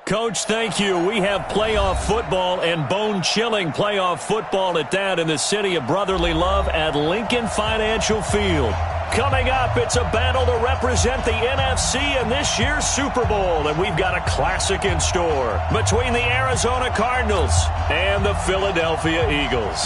Coach, thank you. We have playoff football and bone-chilling playoff football at that in the city of brotherly love at Lincoln Financial Field. Coming up, it's a battle to represent the NFC in this year's Super Bowl, and we've got a classic in store between the Arizona Cardinals and the Philadelphia Eagles.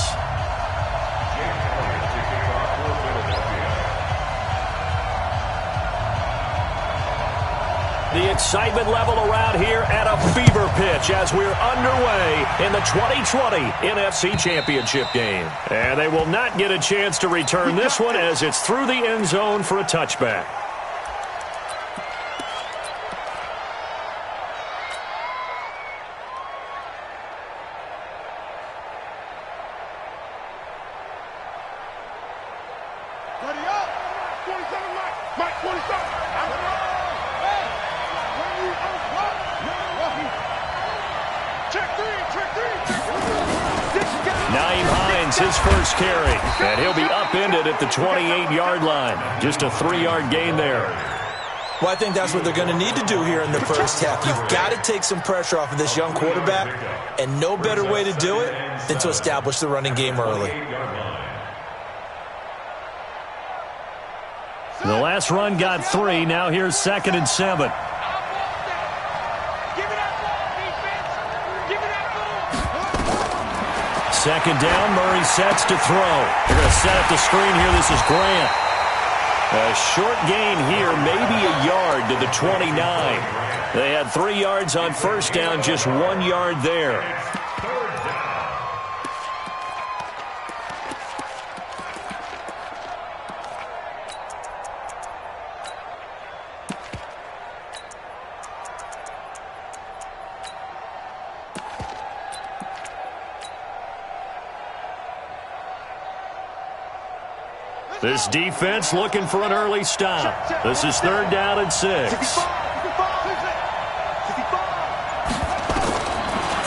The excitement level around here at a fever pitch as we're underway in the 2020 NFC Championship game. And they will not get a chance to return this one as it's through the end zone for a touchback. Ready up! 27, Mike 27. Nyheim Hines, his first carry, and he'll be upended at the 28-yard line. Just a 3-yard gain there. Well, I think that's what they're going to need to do here in the first half. You've got to take some pressure off of this young quarterback, and no better way to do it than to establish the running game early. The last run got 3. Now here's 2nd and 7. Second down, Murray sets to throw. They're going to set up the screen here. This is Grant. A short gain here, maybe a yard to the 29. They had 3 yards on first down, just 1 yard there. This defense looking for an early stop. This is 3rd down and 6.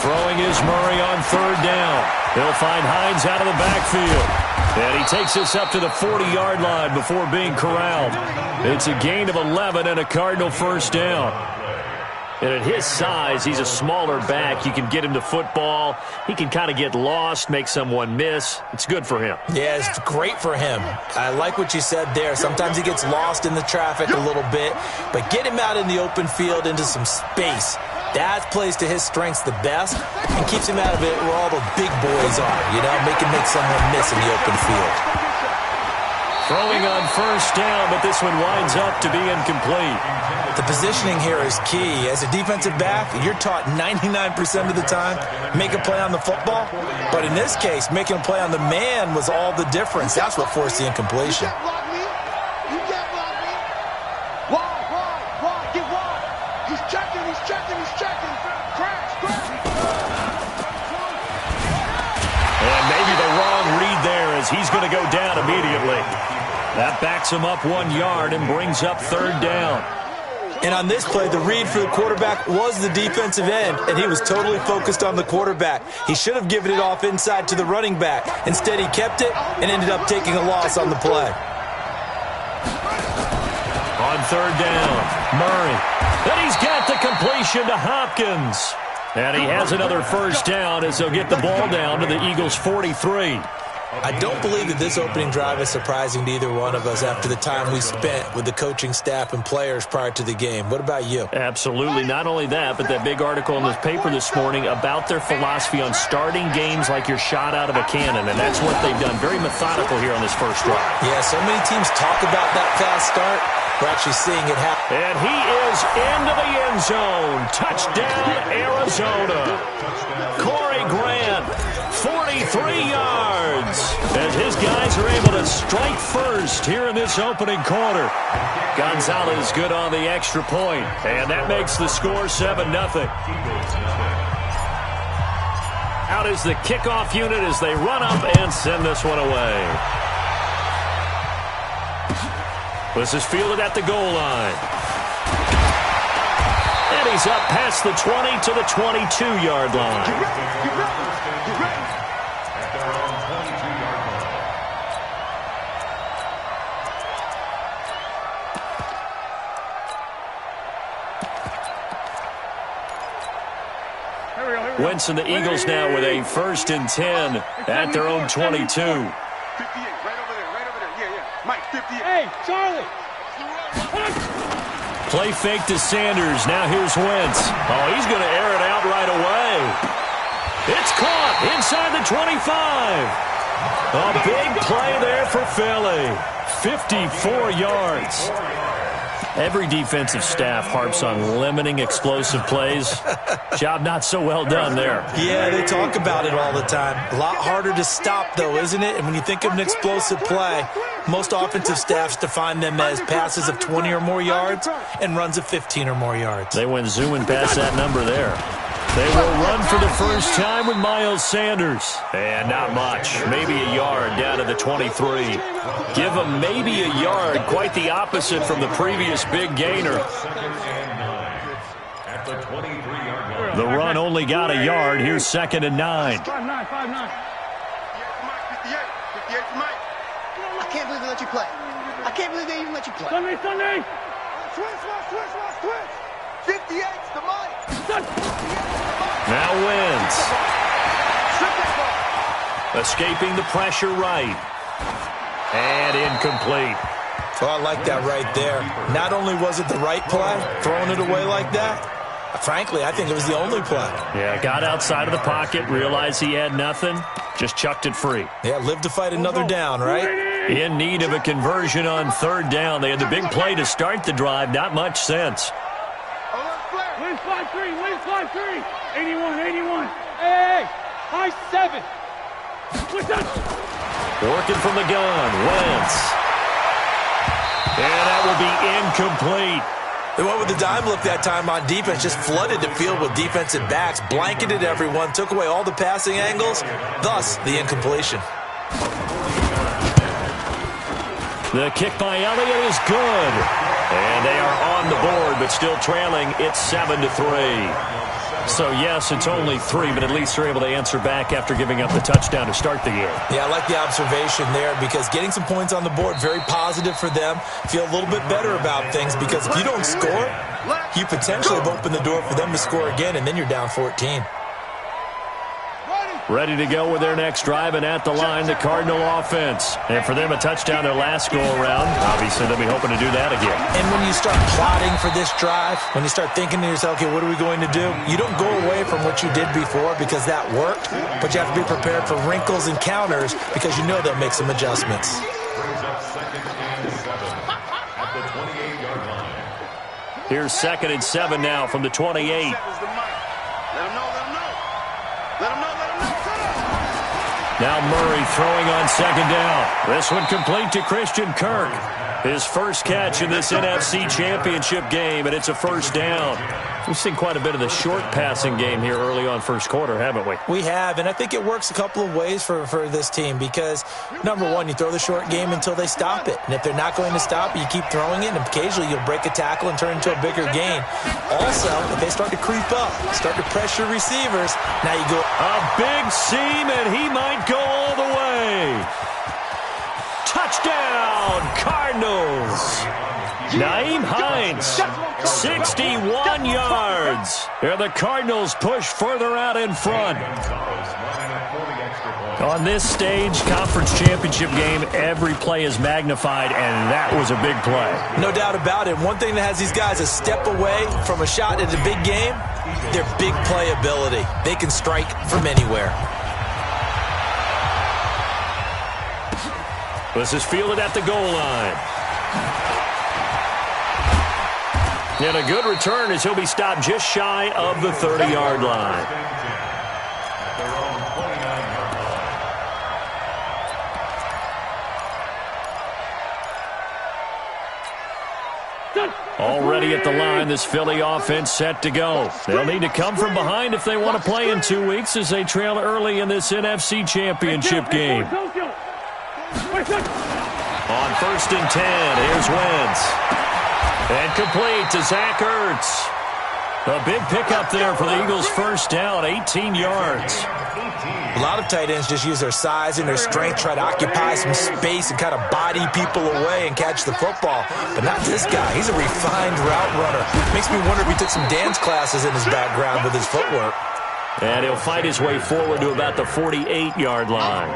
Throwing is Murray on 3rd down. He'll find Hines out of the backfield. And he takes this up to the 40-yard line before being corralled. It's a gain of 11 and a Cardinal first down. And at his size, he's a smaller back. You can get him to football. He can kind of get lost, make someone miss. It's good for him. Yeah, it's great for him. I like what you said there. Sometimes he gets lost in the traffic a little bit, but get him out in the open field into some space. That plays to his strengths the best and keeps him out of it where all the big boys are, you know, make someone miss in the open field. Throwing on first down, but this one winds up to be incomplete. The positioning here is key. As a defensive back, you're taught 99% of the time, make a play on the football. But in this case, making a play on the man was all the difference. That's what forced the incompletion. You can't block me. Wide. Get wide. He's checking. Crash. And maybe the wrong read there as he's going to go down immediately. That backs him up 1 yard and brings up 3rd down. And on this play, the read for the quarterback was the defensive end, and he was totally focused on the quarterback. He should have given it off inside to the running back. Instead, he kept it and ended up taking a loss on the play. On 3rd down, Murray. And he's got the completion to Hopkins. And he has another first down as they'll get the ball down to the Eagles' 43. I don't believe that this opening drive is surprising to either one of us after the time we spent with the coaching staff and players prior to the game. What about you? Absolutely. Not only that, but that big article in the paper this morning about their philosophy on starting games like you're shot out of a cannon, and that's what they've done. Very methodical here on this first drive. Yeah, so many teams talk about that fast start. We're actually seeing it happen. And he is into the end zone. Touchdown, Arizona. Corey Grant, 43 yards. As his guys are able to strike first here in this opening quarter. Gonzalez good on the extra point, and that makes the score 7-0. Out is the kickoff unit as they run up and send this one away. This is fielded at the goal line. And he's up past the 20 to the 22-yard line. Get ready. At their own 22-yard line. Wentz and the Eagles now with a 1st and 10 at their own 22. 58, right over there, right over there. Yeah. Mike, 58. Hey, Charlie. Play fake to Sanders. Now here's Wentz. Oh, he's going to air it out right away. It's caught inside the 25. A big play there for Philly. 54 yards. Every defensive staff harps on limiting explosive plays. Job not so well done there. Yeah, they talk about it all the time. A lot harder to stop, though, isn't it? And when you think of an explosive play, most offensive staffs define them as passes of 20 or more yards and runs of 15 or more yards. They went zooming past that number there. They will run for the first time with Miles Sanders. And not much. Maybe a yard down to the 23. Give him maybe a yard. Quite the opposite from the previous big gainer. The run only got a yard. Here's 2nd and 9. 5-9. 58 for Mike. I can't believe they let you play. I can't believe they even let you play. Sunday. Switch. 58's the Mike. Now Wentz. Escaping the pressure right. And incomplete. Oh, I like that right there. Not only was it the right play, throwing it away like that, frankly, I think it was the only play. Yeah, got outside of the pocket, realized he had nothing, just chucked it free. Yeah, live to fight another down, right? In need of a conversion on 3rd down. They had the big play to start the drive. Not much sense. Win 5-3. 81. Hey, high 7. What's up? Working from the gun, Wentz. And that will be incomplete. They went with the dime look that time on defense, just flooded the field with defensive backs, blanketed everyone, took away all the passing angles, thus the incompletion. The kick by Elliott is good. And they are on the board, but still trailing. It's 7-3. So, yes, it's only 3, but at least they're able to answer back after giving up the touchdown to start the game. Yeah, I like the observation there because getting some points on the board, very positive for them. Feel a little bit better about things because if you don't score, you potentially have opened the door for them to score again, and then you're down 14. Ready to go with their next drive, and at the line, the Cardinal offense. And for them, a touchdown their last go-around. Obviously, they'll be hoping to do that again. And when you start plotting for this drive, when you start thinking to yourself, okay, what are we going to do? You don't go away from what you did before because that worked, but you have to be prepared for wrinkles and counters because you know they'll make some adjustments. Here's 2nd and 7 now from the 28. Let him know. Now Murray throwing on 2nd down. This one complete to Christian Kirk. His first catch in this NFC Championship game, and it's a 1st down. We've seen quite a bit of the short passing game here early on 1st quarter, haven't we? We have, and I think it works a couple of ways for this team because, number one, you throw the short game until they stop it. And if they're not going to stop it, you keep throwing it, and occasionally you'll break a tackle and turn it into a bigger gain. Also, if they start to creep up, start to pressure receivers, now you go. A big seam, and he might go all the way. Touchdown, Cardinals. Nyheim Hines, 61 yards. And the Cardinals push further out in front. On this stage, conference championship game, every play is magnified, and that was a big play. No doubt about it. One thing that has these guys a step away from a shot at a big game, their big play ability. They can strike from anywhere. This is fielded at the goal line. And a good return as he'll be stopped just shy of the 30-yard line. Already at the line, this Philly offense set to go. They'll need to come from behind if they want to play in 2 weeks as they trail early in this NFC Championship game. On 1st and 10, here's Wentz. And complete to Zach Ertz. A big pickup there for the Eagles' 1st down, 18 yards. A lot of tight ends just use their size and their strength, try to occupy some space and kind of body people away and catch the football. But not this guy. He's a refined route runner. Makes me wonder if he took some dance classes in his background with his footwork. And he'll fight his way forward to about the 48-yard line.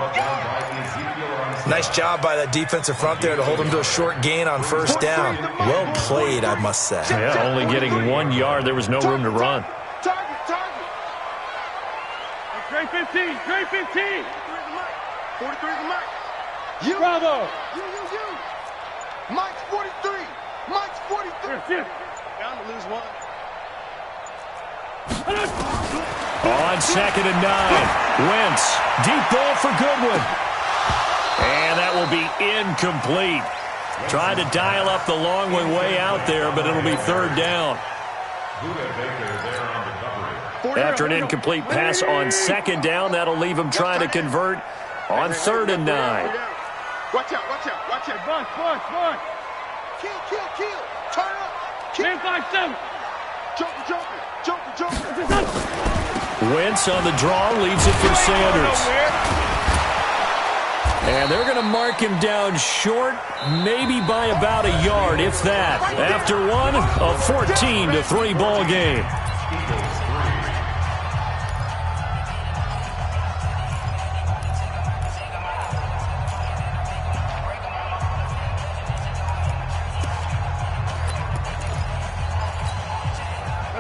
Nice job by that defensive front there to hold him to a short gain on first down. Well played, I must say. Yeah, only getting 1 yard. There was no room to run. Trey 15, Trey 15. 43 is Mike. You. Bravo. You. Mike's 43. Mike's 43. Yes. Down to lose one. On 2nd and 9. Wentz. Deep ball for Goodwin. And that will be incomplete. Trying to dial up the long way out there, but it'll be 3rd down. After an incomplete pass on 2nd down, that'll leave him trying to convert on 3rd and 9. Watch out. Bunch. Kill. Turn up. Kill. 10-5-7. Joker. Wentz on the draw, leaves it for Sanders. And they're going to mark him down short, maybe by about a yard, if that. After one, a 14-3 ball game.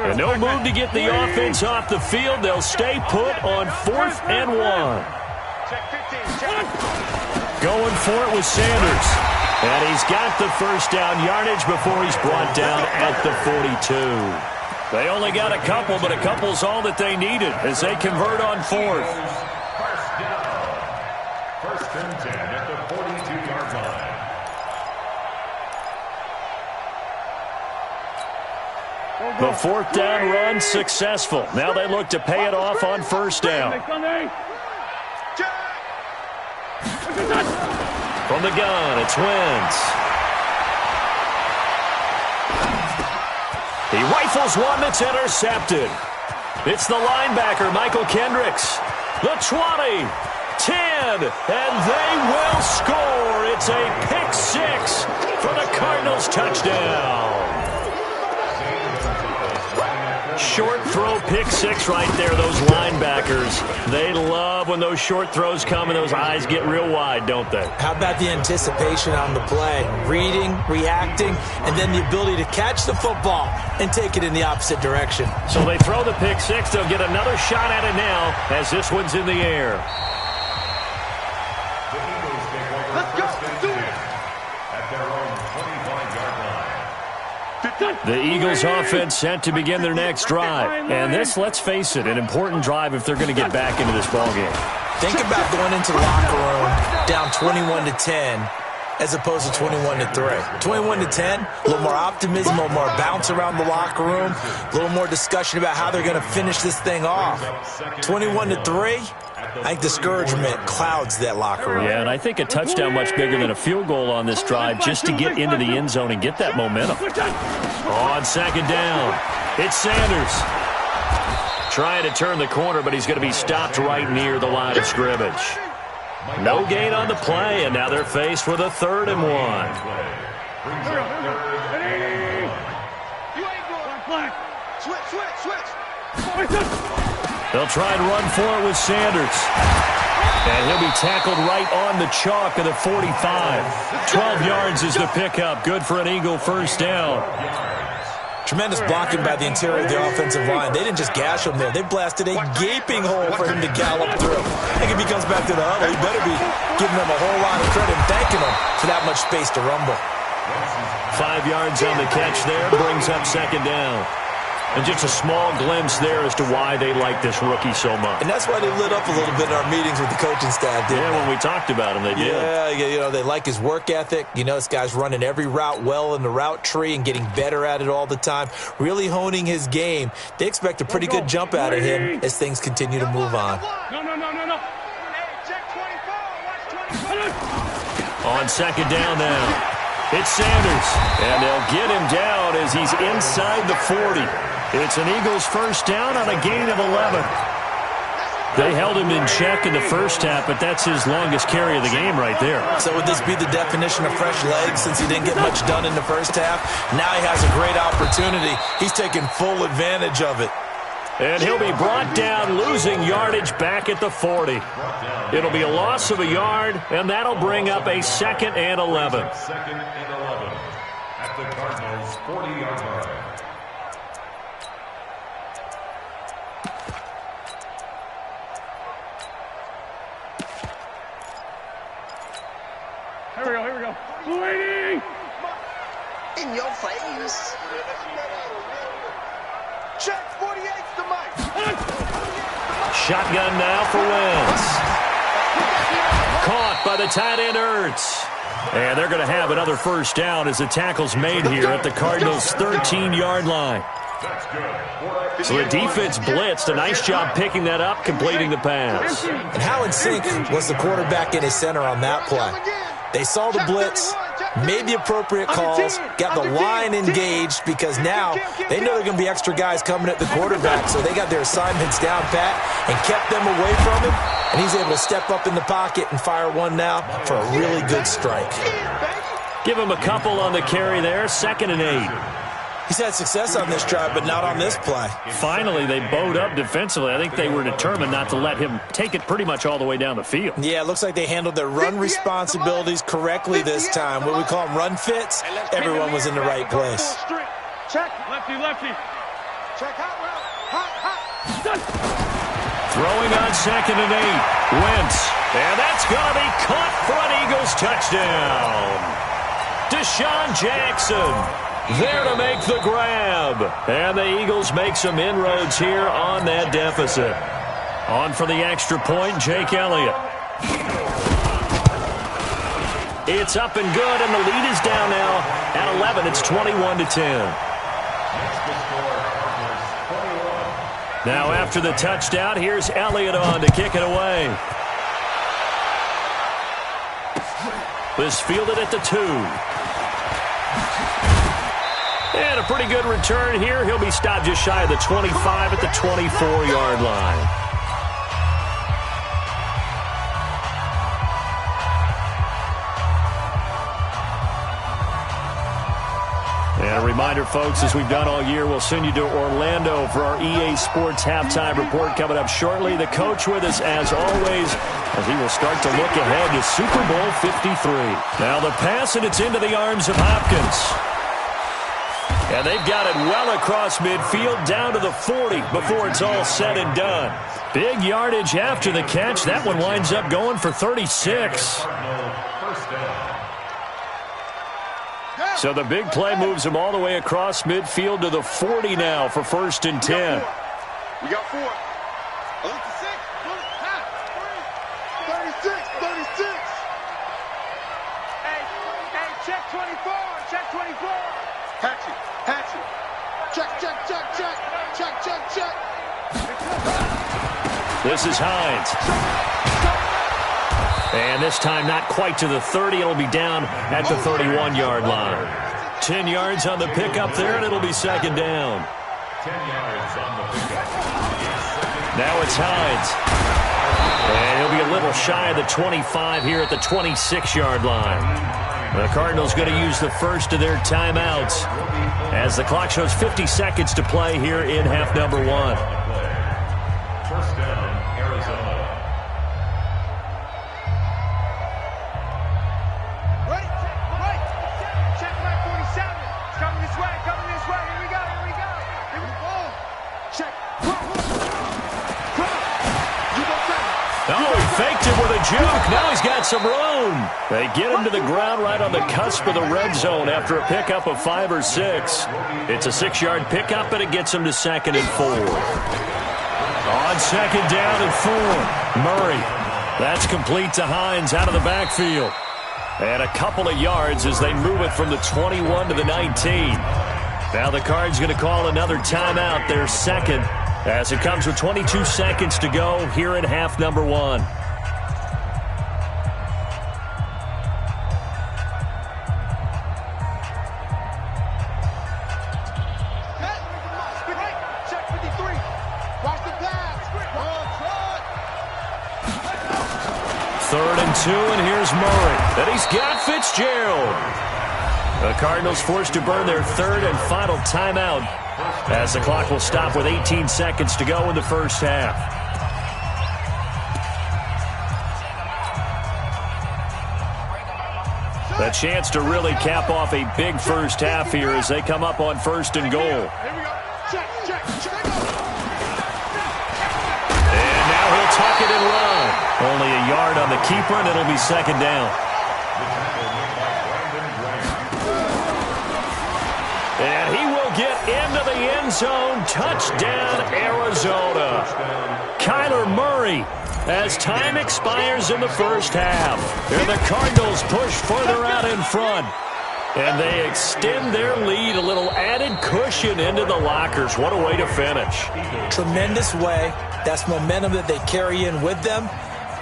And no move to get the offense off the field. They'll stay put on 4th and 1. Going for it with Sanders. And he's got the first down yardage before he's brought down at the 42. They only got a couple, but a couple's all that they needed as they convert on 4th. First and 10 at the 42-yard line. The 4th down run successful. Now they look to pay it off on 1st down. From the gun, it's Wentz. He rifles one that's intercepted. It's the linebacker, Michael Kendricks. The 20, 10, and they will score. It's a pick 6 for the Cardinals touchdown. Short throw, pick 6 right there. Those linebackers, they love when those short throws come and those eyes get real wide, don't they? How about the anticipation on the play? Reading, reacting, and then the ability to catch the football and take it in the opposite direction. So they throw the pick 6. They'll get another shot at it now as this one's in the air. Let's go. Do it. At their own 25-yard line. The Eagles offense set to begin their next drive. And this, let's face it, an important drive if they're going to get back into this ballgame. Think about going into the locker room down 21-10 as opposed to 21-3. 21-10, a little more optimism, a little more bounce around the locker room, a little more discussion about how they're going to finish this thing off. 21-3, I think discouragement clouds that locker room. Yeah, and I think a touchdown much bigger than a field goal on this drive just to get into the end zone and get that momentum. On 2nd down, it's Sanders. Trying to turn the corner, but he's going to be stopped right near the line of scrimmage. No gain on the play, and now they're faced with a 3rd and 1. Switch. They'll try and run for it with Sanders. And he'll be tackled right on the chalk of the 45. 12 yards is the pickup. Good for an Eagle first down. Tremendous blocking by the interior of the offensive line. They didn't just gash him there. They blasted a gaping hole for him to gallop through. I think if he comes back to the huddle, he better be giving them a whole lot of credit and thanking them for that much space to rumble. 5 yards on the catch there. Brings up 2nd down. And just a small glimpse there as to why they like this rookie so much. And that's why they lit up a little bit in our meetings with the coaching staff, didn't they? When we talked about him, they did. Yeah, they like his work ethic. You know, this guy's running every route well in the route tree and getting better at it all the time, really honing his game. They expect a pretty good jump out of him as things continue to move on. No. Check 24. Watch 24. On 2nd down now, it's Sanders. And they'll get him down as he's inside the 40. It's an Eagles first down on a gain of 11. They held him in check in the first half, but that's his longest carry of the game right there. So would this be the definition of fresh legs since he didn't get much done in the first half? Now he has a great opportunity. He's taking full advantage of it. And he'll be brought down, losing yardage back at the 40. It'll be a loss of a yard, and that'll bring up a 2nd and 11. 2nd and 11 at the Cardinals' 40-yard line. Here we go. Waiting! In your face. Check 48's the mic. Shotgun now for Wentz. Caught by the tight end Ertz. And they're going to have another first down as the tackle's made here at the Cardinals' 13-yard line. So the defense blitzed. A nice job picking that up, completing the pass. And how in sync was the quarterback and his center on that play? They saw the blitz, made the appropriate calls, got the line engaged because now they know there are going to be extra guys coming at the quarterback, so they got their assignments down pat and kept them away from him, and he's able to step up in the pocket and fire one now for a really good strike. Give him a couple on the carry there, 2nd and 8. He's had success on this drive, but not on this play. Finally, they bowed up defensively. I think they were determined not to let him take it pretty much all the way down the field. Yeah, it looks like they handled their run responsibilities correctly this time. What we call them run fits, everyone was in the right place. Check. Lefty. Check hot route. Hot. Throwing on 2nd and 8. Wentz. And that's going to be caught for an Eagles touchdown. Deshaun Jackson there to make the grab. And the Eagles make some inroads here on that deficit. On for the extra point, Jake Elliott. It's up and good, and the lead is down now at 11. It's 21-10. Now after the touchdown, here's Elliott on to kick it away. This fielded at the 2. And a pretty good return here. He'll be stopped just shy of the 25 at the 24-yard line. And a reminder, folks, as we've done all year, we'll send you to Orlando for our EA Sports halftime report coming up shortly. The coach with us, as always, as he will start to look ahead to Super Bowl 53. Now the pass, and it's into the arms of Hopkins. And they've got it well across midfield down to the 40 before it's all said and done. Big yardage after the catch. That one winds up going for 36. So the big play moves him all the way across midfield to the 40 now for 1st and 10. We got 4. 36. Hey, check 24. Check 24. Hatchet. Check. This is Hines. And this time not quite to the 30. It'll be down at the 31-yard line. 10 yards on the pickup there, and it'll be 2nd down. 10 yards on the pickup. Now it's Hines. And he'll be a little shy of the 25 here at the 26-yard line. The Cardinals going to use the first of their timeouts as the clock shows 50 seconds to play here in half number 1. First down, Arizona. Right. Check back 47. It's coming this way. Here we go. Check. Oh, he faked it with a juke. Now he's got some room. They get him to the ground right on the cusp of the red zone after a pickup of 5 or 6. It's a 6-yard pickup, and it gets him to 2nd and 4. On 2nd down and 4, Murray. That's complete to Hines out of the backfield. And a couple of yards as they move it from the 21 to the 19. Now the Cards going to call another timeout, their 2nd, as it comes with 22 seconds to go here in half number 1. Check 53. Watch the pass. 3rd and 2, and here's Murray. And he's got Fitzgerald. The Cardinals forced to burn their third and final timeout as the clock will stop with 18 seconds to go in the first half. A chance to really cap off a big first half here as they come up on first and goal. And now he'll tuck it and run. Only a yard on the keeper, and it'll be second down. And he will get into the end zone. Touchdown, Arizona. Kyler Murray as time expires in the first half. And the Cardinals push further out in front. And they extend their lead, a little added cushion into the lockers. What a way to finish. Tremendous way. That's momentum that they carry in with them.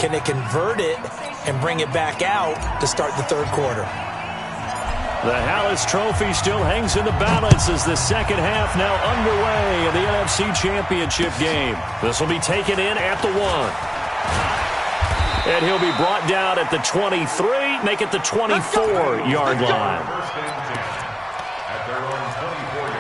Can they convert it and bring it back out to start the third quarter? The Hallis Trophy still hangs in the balance as the second half now underway in the NFC Championship game. This will be taken in at the 1. And he'll be brought down at the 23, make it the 24-yard line. At their own 24-yard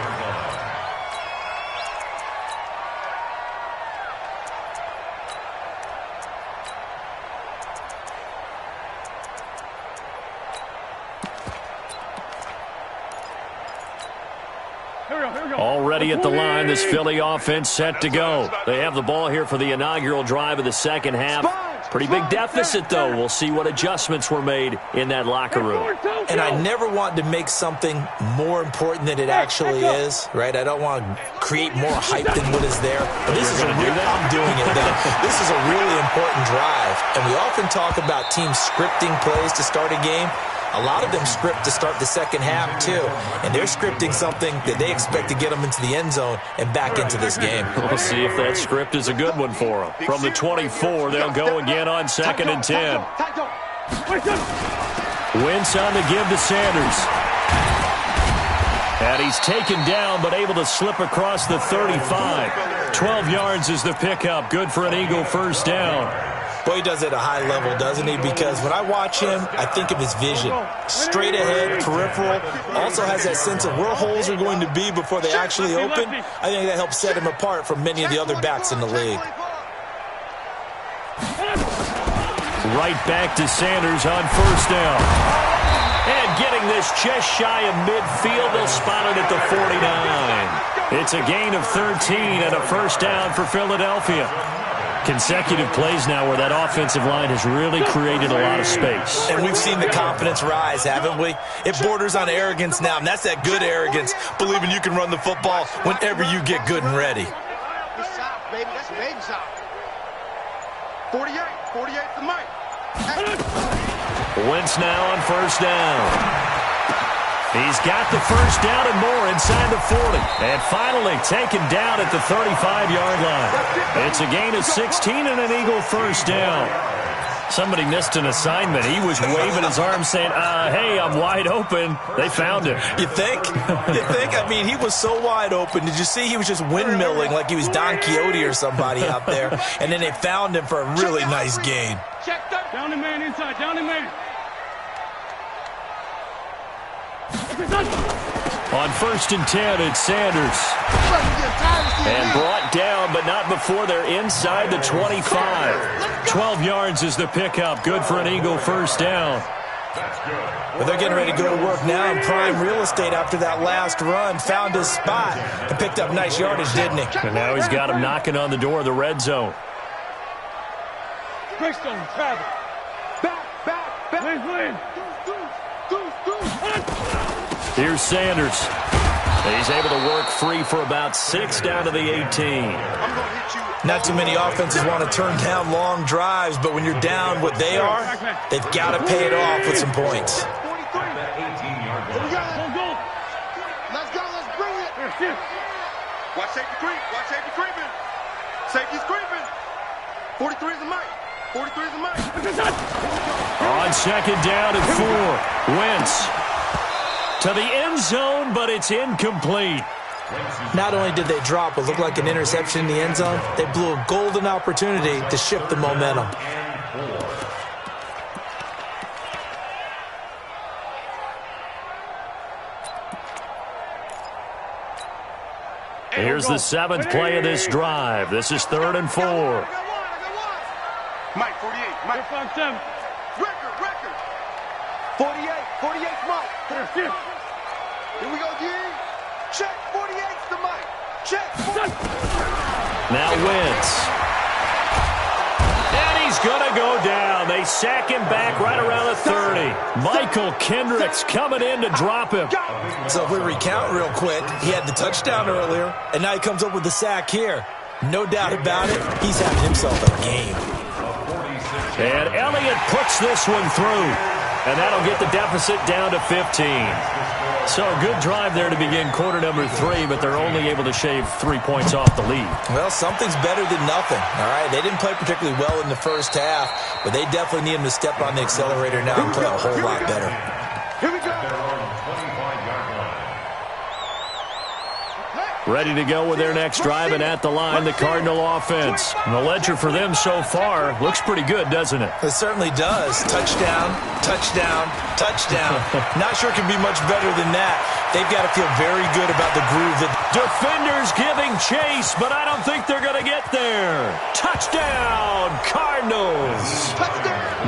line. Already at the line, this Philly offense set to go. They have the ball here for the inaugural drive of the second half. Pretty big deficit, though. We'll see what adjustments were made in that locker room. And I never want to make something more important than it actually is, right? I don't want to create more hype than what is there. But this is I'm doing it, though. This is a really important drive. And we often talk about teams scripting plays to start a game. A lot of them script to start the second half, too. And they're scripting something that they expect to get them into the end zone and back into this game. We'll see if that script is a good one for them. From the 24, they'll go again on second and 10. Wentz on the give to Sanders. And he's taken down but able to slip across the 35. 12 yards is the pickup. Good for an Eagle first down. Boy, he does it at a high level, doesn't he? Because when I watch him, I think of his vision. Straight ahead, peripheral. Also has that sense of where holes are going to be before they actually open. I think that helps set him apart from many of the other backs in the league. Right back to Sanders on first down. And getting this just shy of midfield, they'll spot it at the 49. It's a gain of 13 and a first down for Philadelphia. Consecutive plays now where that offensive line has really created a lot of space. And we've seen the confidence rise, haven't we? It borders on arrogance now, and that's that good arrogance, believing you can run the football whenever you get good and ready. That's south, baby. That's baby south. 48 to Mike. Wentz now on first down. He's got the first down and more inside the 40. And finally taken down at the 35-yard line. It's a gain of 16 and an Eagle first down. Somebody missed an assignment. He was waving his arm saying, hey, I'm wide open. They found him. You think? You think? I mean, he was so wide open. Did you see he was just windmilling like he was Don Quixote or somebody out there? And then they found him for a really nice gain. Down the man inside. Down the man. On first and 10, it's Sanders. And brought down, but not before they're inside the 25. 12 yards is the pickup. Good for an Eagle first down. Well, they're getting ready to go to work now in prime real estate after that last run. Found his spot and picked up nice yardage, didn't he? And now he's got him knocking on the door of the red zone. Greystone, travel. Back. Win. Here's Sanders. He's able to work free for about 6 down to the 18. Not too many offenses want to turn down long drives, but when you're down what they are, they've got to pay it off with some points. 43. Let's go. Let's bring it. Watch safety creep. Watch safety creeping. Safety's creeping. 43 is the mic. 43 is the mic. On second down and 4. Wentz to the end zone, but it's incomplete. Not only did they drop what looked like an interception in the end zone, they blew a golden opportunity to shift the momentum. Here's the 7th play of this drive. This is 3rd and 4. Mike, 48. Mike, 5-7. record. 48. 48's Mike. Here we go, D. Check. 48's the Mike. Check. Now Wentz. And he's going to go down. They sack him back right around the 30. Michael Kendricks coming in to drop him. So if we recount real quick, he had the touchdown earlier, and now he comes up with the sack here. No doubt about it, he's having himself a game. And Elliott puts this one through. And that'll get the deficit down to 15. So a good drive there to begin quarter number 3, but they're only able to shave 3 points off the lead. Well, something's better than nothing, all right? They didn't play particularly well in the first half, but they definitely need him to step on the accelerator now and play a whole lot better. Here we go. Ready to go with their next drive, and at the line, the Cardinal offense. And the ledger for them so far looks pretty good, doesn't it? It certainly does. Touchdown, touchdown, touchdown. Not sure it can be much better than that. They've got to feel very good about the groove. Defenders giving chase, but I don't think they're going to get there. Touchdown, Cardinals.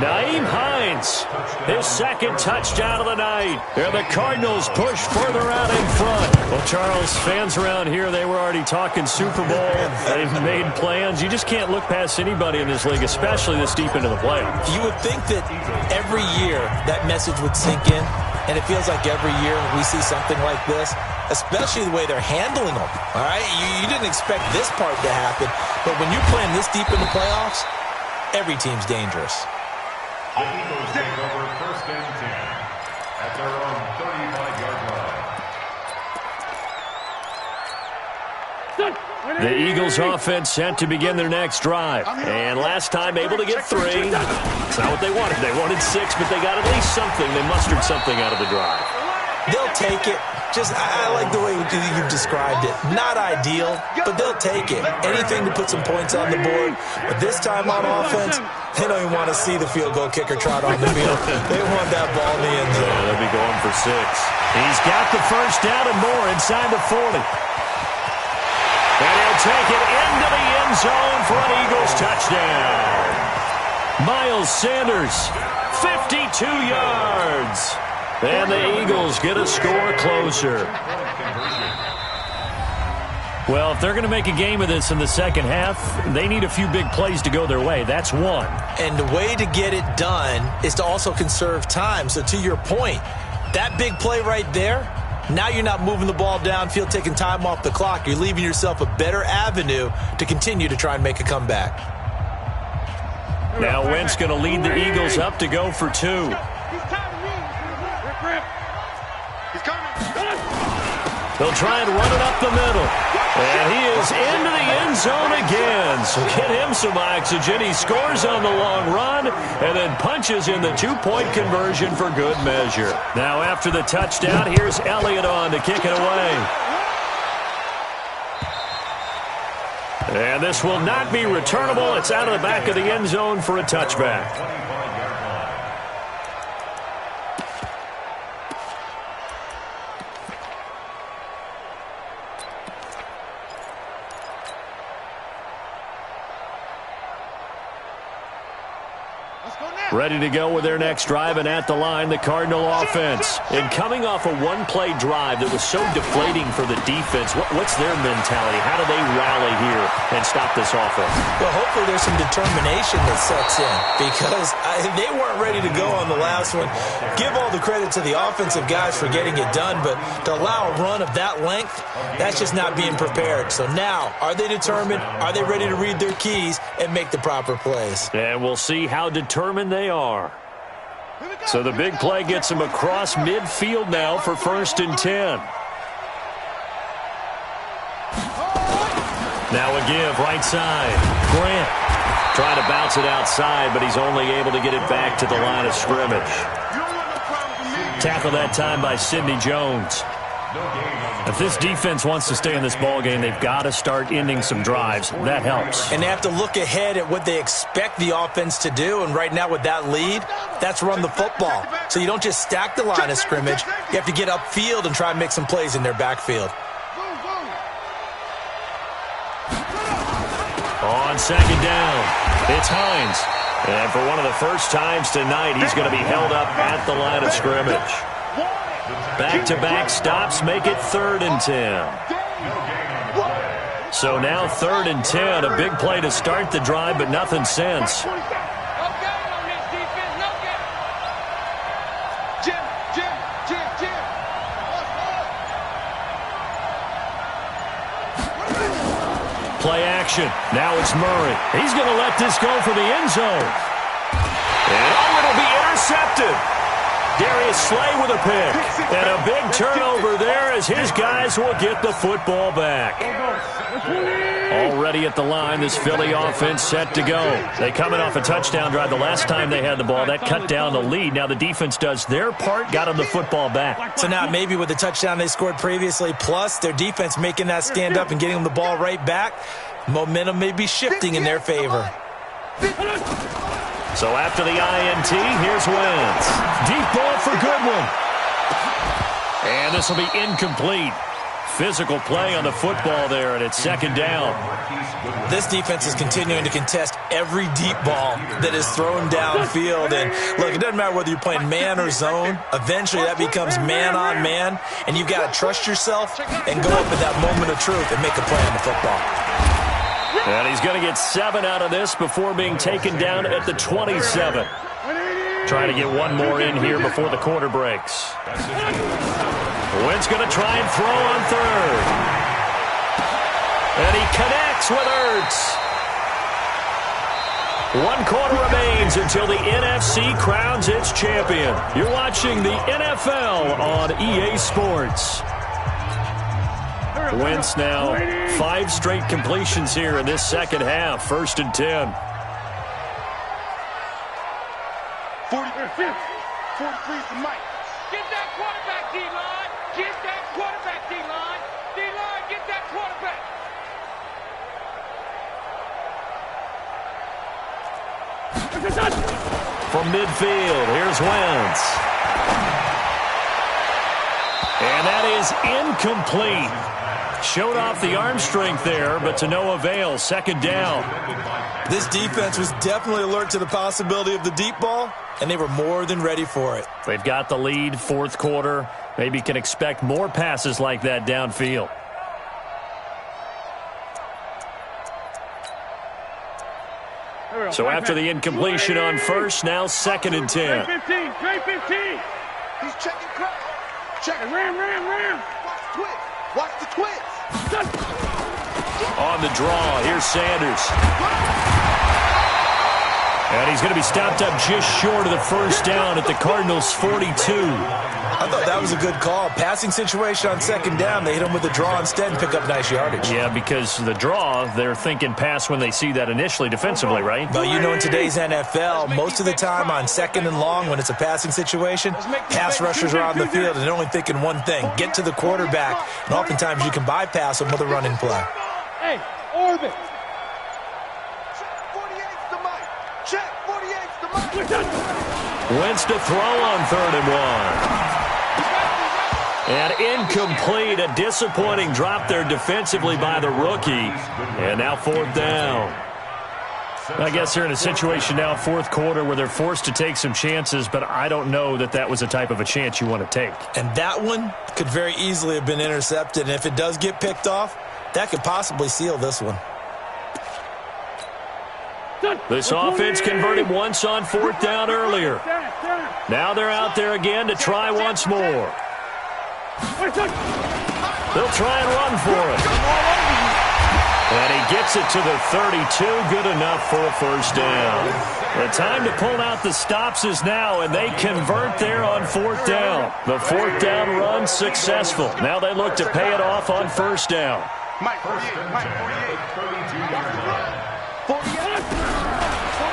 Nyheim Hines, his 2nd touchdown of the night. And the Cardinals push further out in front. Well, Charles, fans around here, they were already talking Super Bowl. They've made plans. You just can't look past anybody in this league, especially this deep into the playoffs. You would think that every year that message would sink in, and it feels like every year we see something like this, especially the way they're handling them. All right, you didn't expect this part to happen, but when you're playing this deep in the playoffs, every team's dangerous. The Eagles take over 1st and 10 at their own 35-yard line. The Eagles offense set to begin their next drive. And last time able to get 3. It's not what they wanted. They wanted 6, but they got at least something. They mustered something out of the drive. They'll take it. I like the way you've described it. Not ideal, but they'll take it. Anything to put some points on the board. But this time on offense, they don't even want to see the field goal kicker trot on the field. They want that ball in the end zone. Yeah, they'll be going for 6. He's got the first down and more inside the 40. And he'll take it into the end zone for an Eagles touchdown. Miles Sanders, 52 yards. And the Eagles get a score closer. Well, if they're going to make a game of this in the second half, they need a few big plays to go their way. That's one. And the way to get it done is to also conserve time. So to your point, that big play right there, now you're not moving the ball downfield, taking time off the clock. You're leaving yourself a better avenue to continue to try and make a comeback. Now Wentz going to lead the Eagles up to go for 2. They'll try and run it up the middle. And he is into the end zone again. So get him some oxygen. He scores on the long run and then punches in the 2-point conversion for good measure. Now after the touchdown, here's Elliott on to kick it away. And this will not be returnable. It's out of the back of the end zone for a touchback. Ready to go with their next drive, and at the line, the Cardinal offense. And coming off a one-play drive that was so deflating for the defense, what's their mentality? How do they rally here and stop this offense? Well, hopefully there's some determination that sets in, because they weren't ready to go on the last one. Give all the credit to the offensive guys for getting it done, but to allow a run of that length, that's just not being prepared. So now, are they determined? Are they ready to read their keys and make the proper plays? And we'll see how determined they are. So the big play gets them across midfield now for 1st and 10. Now a give, right side. Grant trying to bounce it outside, but he's only able to get it back to the line of scrimmage. Tackled that time by Sidney Jones. If this defense wants to stay in this ballgame, they've got to start ending some drives. That helps. And they have to look ahead at what they expect the offense to do. And right now with that lead, that's run the football. So you don't just stack the line of scrimmage. You have to get upfield and try and make some plays in their backfield. On second down, it's Hines. And for one of the first times tonight, he's going to be held up at the line of scrimmage. Back-to-back stops make it 3rd and 10. So now 3rd and 10, a big play to start the drive, but nothing since. Play action. Now it's Murray. He's going to let this go for the end zone. And it'll be intercepted. Darius Slay with a pick. And a big turnover there as his guys will get the football back. Already at the line, this Philly offense set to go. They coming off a touchdown drive the last time they had the ball. That cut down the lead. Now the defense does their part, got them the football back. So now maybe with the touchdown they scored previously, plus their defense making that stand up and getting them the ball right back, momentum may be shifting in their favor. So after the INT, here's Wentz. Deep ball for Goodwin. And this will be incomplete. Physical play on the football there, and it's second down. This defense is continuing to contest every deep ball that is thrown downfield. And look, it doesn't matter whether you're playing man or zone. Eventually that becomes man on man, and you've got to trust yourself and go up at that moment of truth and make a play on the football. And he's going to get 7 out of this before being taken down at the 27. Trying to get one more in here before the quarter breaks. Wentz going to try and throw on 3rd. And he connects with Ertz. 1 quarter remains until the NFC crowns its champion. You're watching the NFL on EA Sports. Wentz now 5 straight completions here in this second half. 1st and 10. 43 is the mic. Get that quarterback, D-line. Get that quarterback, D-line. D-line, get that quarterback. From midfield, here's Wentz. And that is incomplete. Showed off the arm strength there, but to no avail. Second down. This defense was definitely alert to the possibility of the deep ball, and they were more than ready for it. They've got the lead, 4th quarter. Maybe can expect more passes like that downfield. So after the incompletion on 1st, now 2nd and 10. 15, 15. He's checking crowd. Checking. Ram. Watch the twist. On the draw, here's Sanders. And he's going to be stopped up just short of the first down at the Cardinals' 42. I thought that was a good call. Passing situation on 2nd down. They hit him with the draw instead and pick up nice yardage. Yeah, because the draw, they're thinking pass when they see that initially defensively, right? Well, you know, in today's NFL, most of the time on 2nd and long, when it's a passing situation, pass rushers are on the field and they're only thinking one thing, get to the quarterback. And oftentimes you can bypass them with a running play. Hey, orbit. Check 48's the mic. Check 48's the mic. Wentz to throw on 3rd and 1. And incomplete, a disappointing drop there defensively by the rookie. And now 4th down. I guess they're in a situation now, 4th quarter, where they're forced to take some chances, but I don't know that that was the type of a chance you want to take. And that one could very easily have been intercepted. And if it does get picked off, that could possibly seal this one. This offense converted once on 4th down earlier. Now they're out there again to try once more. They'll try and run for it. And he gets it to the 32. Good enough for a 1st down. The time to pull out the stops is now, and they convert there on 4th down. The 4th down run successful. Now they look to pay it off on 1st down. Mike 48.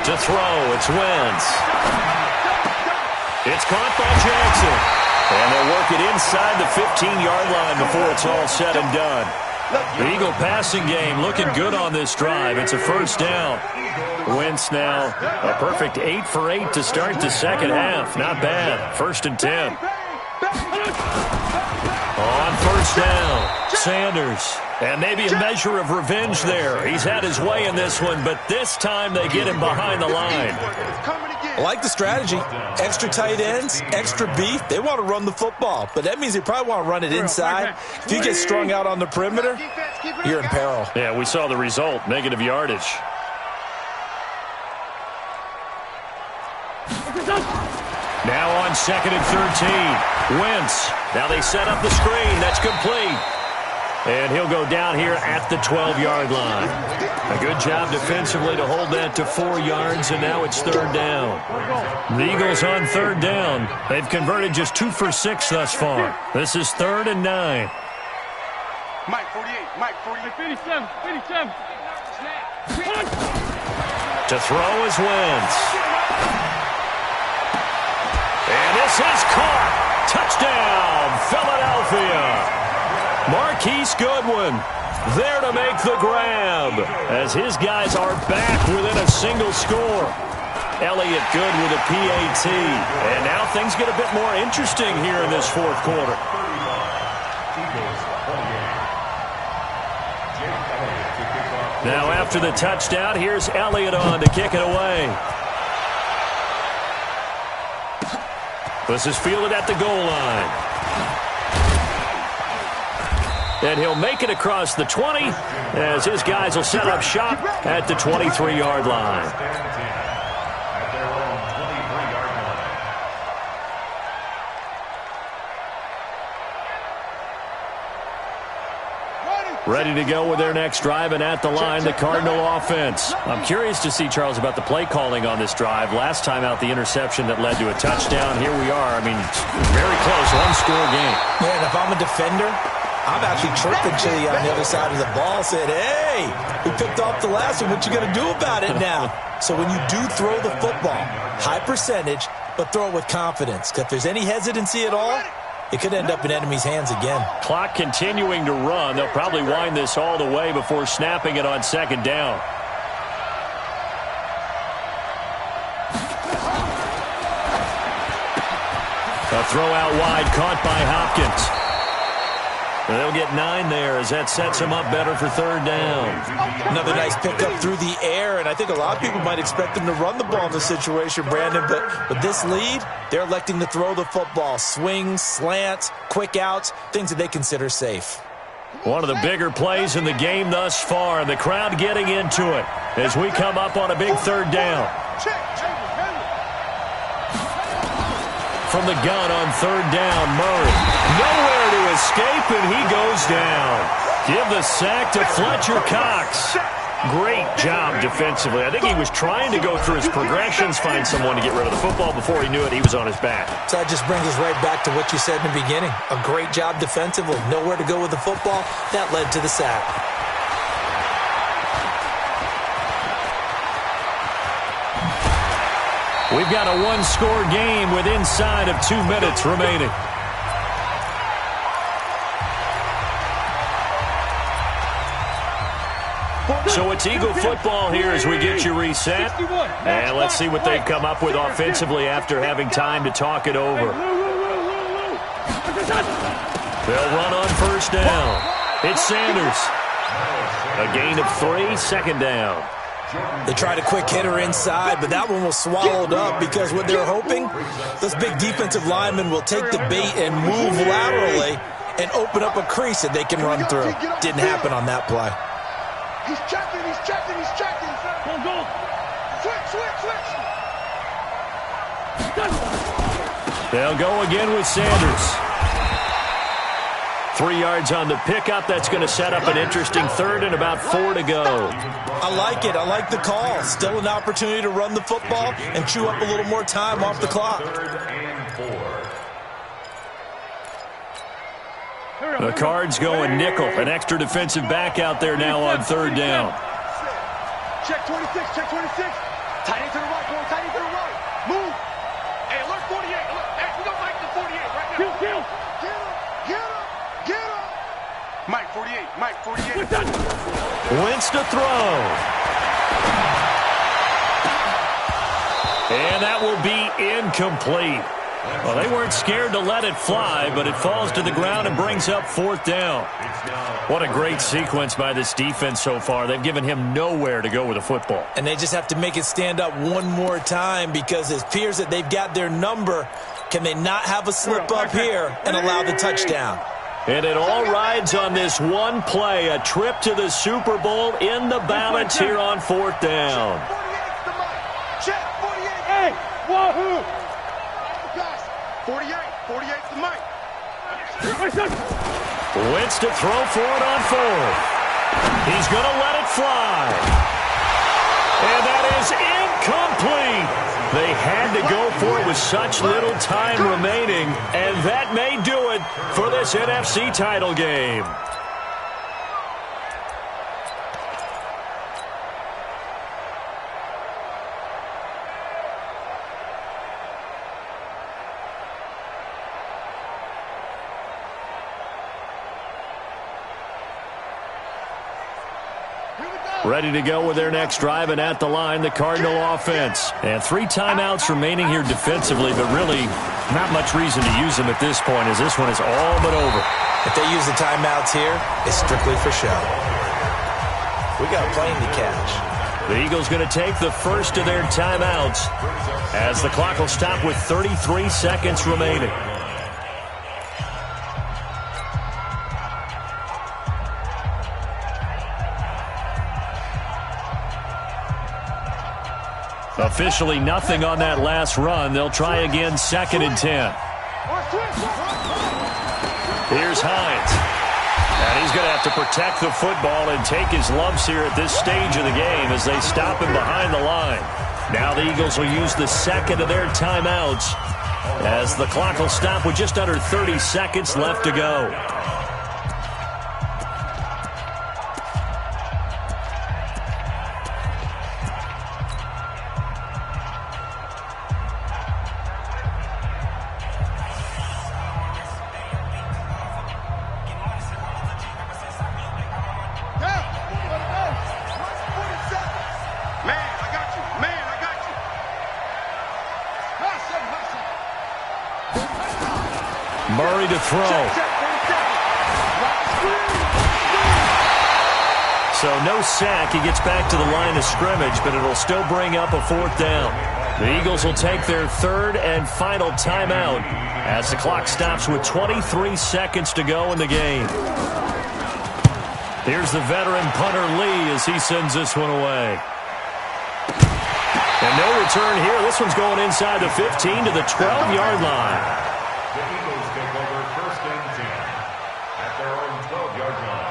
To throw, it's Wentz. It's caught by Jackson. And they'll work it inside the 15-yard line before it's all said and done. The Eagle passing game looking good on this drive. It's a 1st down. Wentz now a perfect 8 for 8 to start the second half. Not bad. 1st and 10. On 1st down, Sanders. And maybe a measure of revenge there. He's had his way in this one, but this time they get him behind the line. I like the strategy. Extra tight ends, extra beef. They want to run the football, but that means they probably want to run it inside. If you get strung out on the perimeter, you're in peril. Yeah, we saw the result, negative yardage. Now on 2nd and 13. Wentz. Now they set up the screen. That's complete. And he'll go down here at the 12-yard line. A good job defensively to hold that to 4 yards, and now it's 3rd down. The Eagles on 3rd down. They've converted just 2 for 6 thus far. This is 3rd and 9. Mike 48, Mike 48. 57, 57. To throw is Wentz. And this is caught. Touchdown, Philadelphia. Marquise Goodwin there to make the grab as his guys are back within a single score. Elliott good with a PAT. And now things get a bit more interesting here in this 4th quarter. Now after the touchdown, here's Elliott on to kick it away. This is fielded at the goal line. And he'll make it across the 20 as his guys will set up shop at the 23-yard line. Ready to go with their next drive, and at the line, the Cardinal offense. I'm curious to see, Charles, about the play calling on this drive. Last time out, the interception that led to a touchdown. Here we are. I mean, very close, one-score game. Yeah, and if I'm a defender, I'm actually chirping to you on the other side of the ball, saying, hey, we picked off the last one. What you going to do about it now? So when you do throw the football, high percentage, but throw it with confidence. Because if there's any hesitancy at all, it could end up in enemy's hands again. Clock continuing to run. They'll probably wind this all the way before snapping it on 2nd down. A throw out wide caught by Hopkins. They'll get 9 there as that sets him up better for 3rd down. Another nice pickup through the air, and I think a lot of people might expect them to run the ball in the situation, Brandon, but with this lead, they're electing to throw the football. Swings, slants, quick outs, things that they consider safe. One of the bigger plays in the game thus far, and the crowd getting into it as we come up on a big 3rd down. From the gun on 3rd down, Murray. Nowhere to escape, and he goes down. Give the sack to Fletcher Cox. Great job defensively. I think he was trying to go through his progressions, find someone to get rid of the football. Before he knew it, he was on his back. So that just brings us right back to what you said in the beginning. A great job defensively. Nowhere to go with the football. That led to the sack. We've got a one-score game with inside of 2 minutes remaining. So it's Eagle football here as we get you reset. And let's see what they've come up with offensively after having time to talk it over. They'll run on 1st down. It's Sanders. A gain of 3, 2nd down. They tried a quick hitter inside, but that one was swallowed up because what they're hoping, those big defensive linemen will take the bait and move laterally and open up a crease that they can run through. Didn't happen on that play. He's checking, he's checking, he's checking. Go. Switch. They'll go again with Sanders. 3 yards on the pickup. That's going to set up an interesting 3rd and about 4 to go. I like it. I like the call. Still an opportunity to run the football and chew up a little more time off the clock. 3rd and 4. The Cards going nickel. An extra defensive back out there now on 3rd down. Check 26, check 26. Tight end to the right, boy, tight end to the right. Move. Hey, alert 48. Hey, we don't like the 48 right now. Kill. Get him. Mike 48, Mike 48. Wentz to throw. And that will be incomplete. Well, they weren't scared to let it fly, but it falls to the ground and brings up 4th down. What a great sequence by this defense so far. They've given him nowhere to go with the football. And they just have to make it stand up one more time because it appears that they've got their number. Can they not have a slip up here and allow the touchdown? And it all rides on this one play, a trip to the Super Bowl in the balance here on 4th down. Check 48. Hey, wahoo! 48's the mic. Wentz to throw for it on 4th. He's going to let it fly. And that is incomplete. They had to go for it with such little time remaining, and that may do it for this NFC title game. Ready to go with their next drive, and at the line, the Cardinal offense. And 3 timeouts remaining here defensively, but really not much reason to use them at this point, as this one is all but over. If they use the timeouts here, it's strictly for show. We got a plane to catch. The Eagles going to take the first of their timeouts as the clock will stop with 33 seconds remaining. Officially nothing on that last run. They'll try again, 2nd and 10. Here's Hines. And he's going to have to protect the football and take his lumps here at this stage of the game as they stop him behind the line. Now the Eagles will use the 2nd of their timeouts as the clock will stop with just under 30 seconds left to go. Murray to throw. So no sack. He gets back to the line of scrimmage, but it'll still bring up a 4th down. The Eagles will take their 3rd and final timeout as the clock stops with 23 seconds to go in the game. Here's the veteran punter Lee as he sends this one away. And no return here. This one's going inside the 15 to the 12-yard line. The Eagles take over 1st and 10 at their own 12-yard line.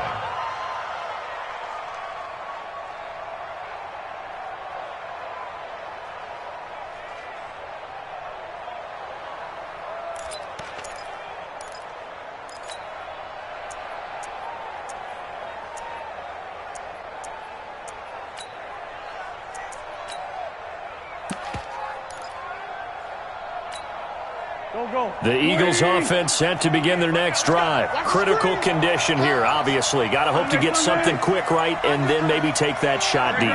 The Eagles offense set to begin their next drive. Critical condition here, obviously. Got to hope to get something quick right and then maybe take that shot deep.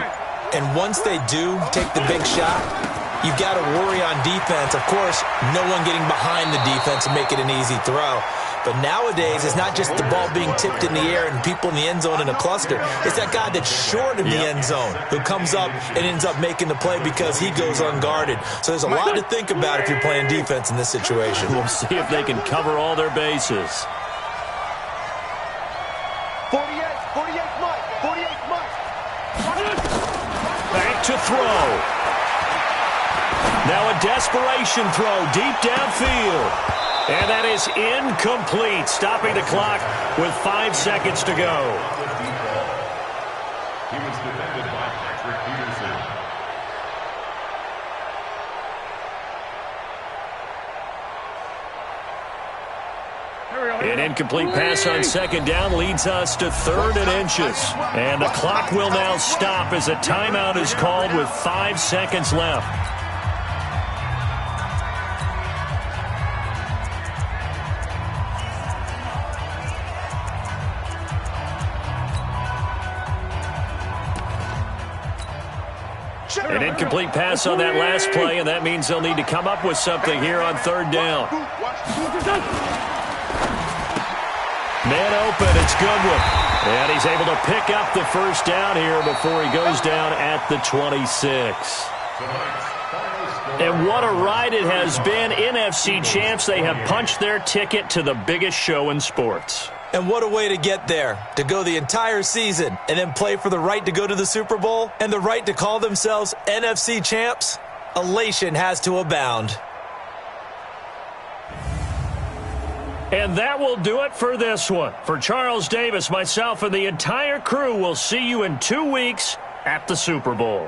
And once they do take the big shot, you've got to worry on defense. Of course, no one getting behind the defense and make it an easy throw. But nowadays, it's not just the ball being tipped in the air and people in the end zone in a cluster. It's that guy that's short of the end zone who comes up and ends up making the play because he goes unguarded. So there's a lot to think about if you're playing defense in this situation. We'll see if they can cover all their bases. 48's Mike. 48's Mike. Back to throw. Now a desperation throw deep downfield. And that is incomplete, stopping the clock with 5 seconds to go. He was defended by Patrick Peterson. An incomplete pass on 2nd down leads us to 3rd and inches. And the clock will now stop as a timeout is called with 5 seconds left. An incomplete pass on that last play, and that means they'll need to come up with something here on third down. Man open, it's Goodwin. And he's able to pick up the first down here before he goes down at the 26. And what a ride it has been. NFC champs, they have punched their ticket to the biggest show in sports. And what a way to get there, to go the entire season and then play for the right to go to the Super Bowl and the right to call themselves NFC champs. Elation has to abound. And that will do it for this one. For Charles Davis, myself, and the entire crew, we'll see you in 2 weeks at the Super Bowl.